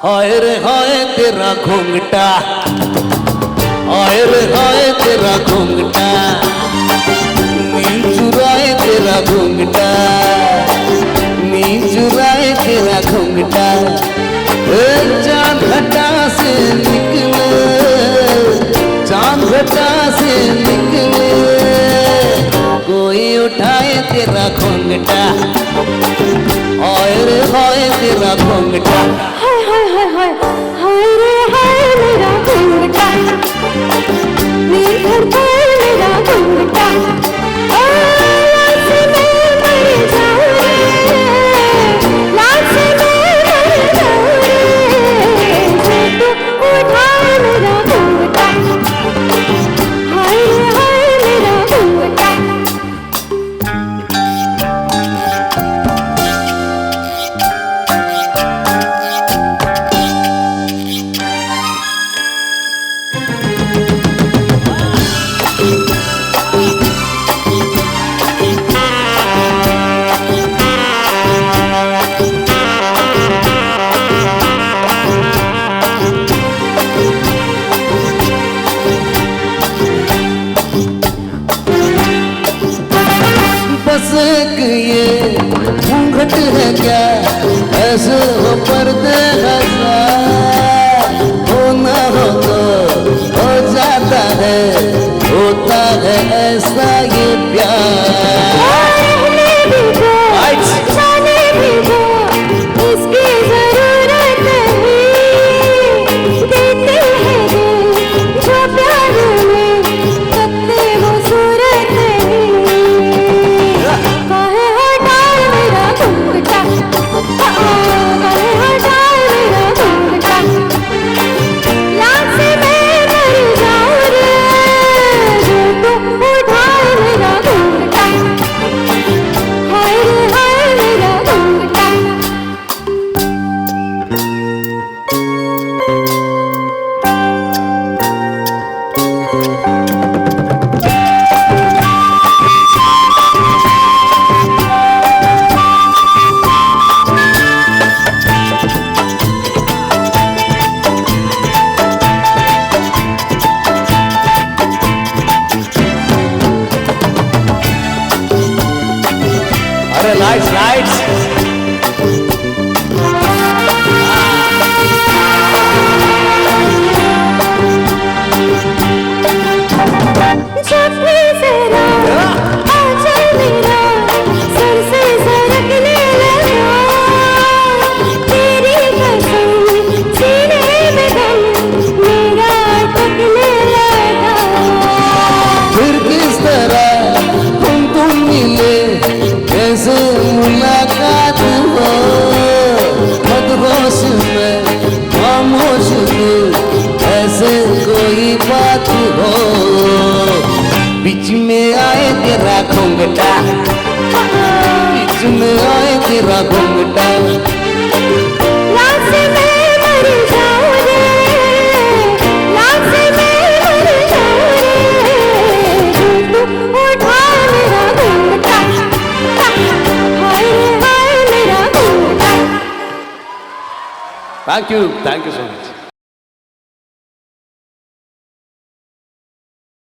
हाय रे हाय तेरा घूंघटा, हाय रे हाय तेरा घूंघटा, नींद चुराए तेरा घूंघटा, नींद चुराए तेरा घूंघटा। चांद घटा से निकले, चांद घटा से निकले, कोई उठाए तेरा घूंघटा, हाय रे हाय तेरा घूंघटा। हाय हाय हाय हाय हाय रे हाय मेरा घूंघटा, नींद धड़काए मेरा घूंघटा। लाज से मैं मर जाऊं रे, लाज से मैं मर जाऊं रे, जो तू उठाए मेरा घूंघटा, हाय रे हाय मेरा घूंघटा। बस एक ये घूंघट है क्या, ऐसे हो पर्दे हजार, होना हो तो हो जाता है, होता है ऐसा ये प्यार। रहने भी दो, जाने भी दो, इसकी जरूरत नहीं, देते हैं दिल जो प्यार में, करते हो सूरत नहीं। काहे हटाए मेरा घूंघटा, काहे हटाए मेरा घूंघटा। लाज से मैं मर जाऊं रे, जो तू उठाए मेरा घूंघटा, हाय रे हाय मेरा घूंघटा। अरे लाइट्स लाइट्स, जब भी जरा आंचल मेरा सर से सरकने लगा, तेरी कसम सीने में दम मेरा अटकने लगा। फिर किस तरह तुम मिले, कैसे मुलाकात हो, मदहोश में खामोश दिल, ऐसे कोई बात हो, बीच में आए तेरा घूंघटा, बीच में आए तेरा घूंघटा। लाज से मैं मर जाऊं रे, लाज से मैं मर जाऊं रे, जो तू उठाए मेरा घूंघटा, हाय रे हाय मेरा घूंघटा। Thank you so much.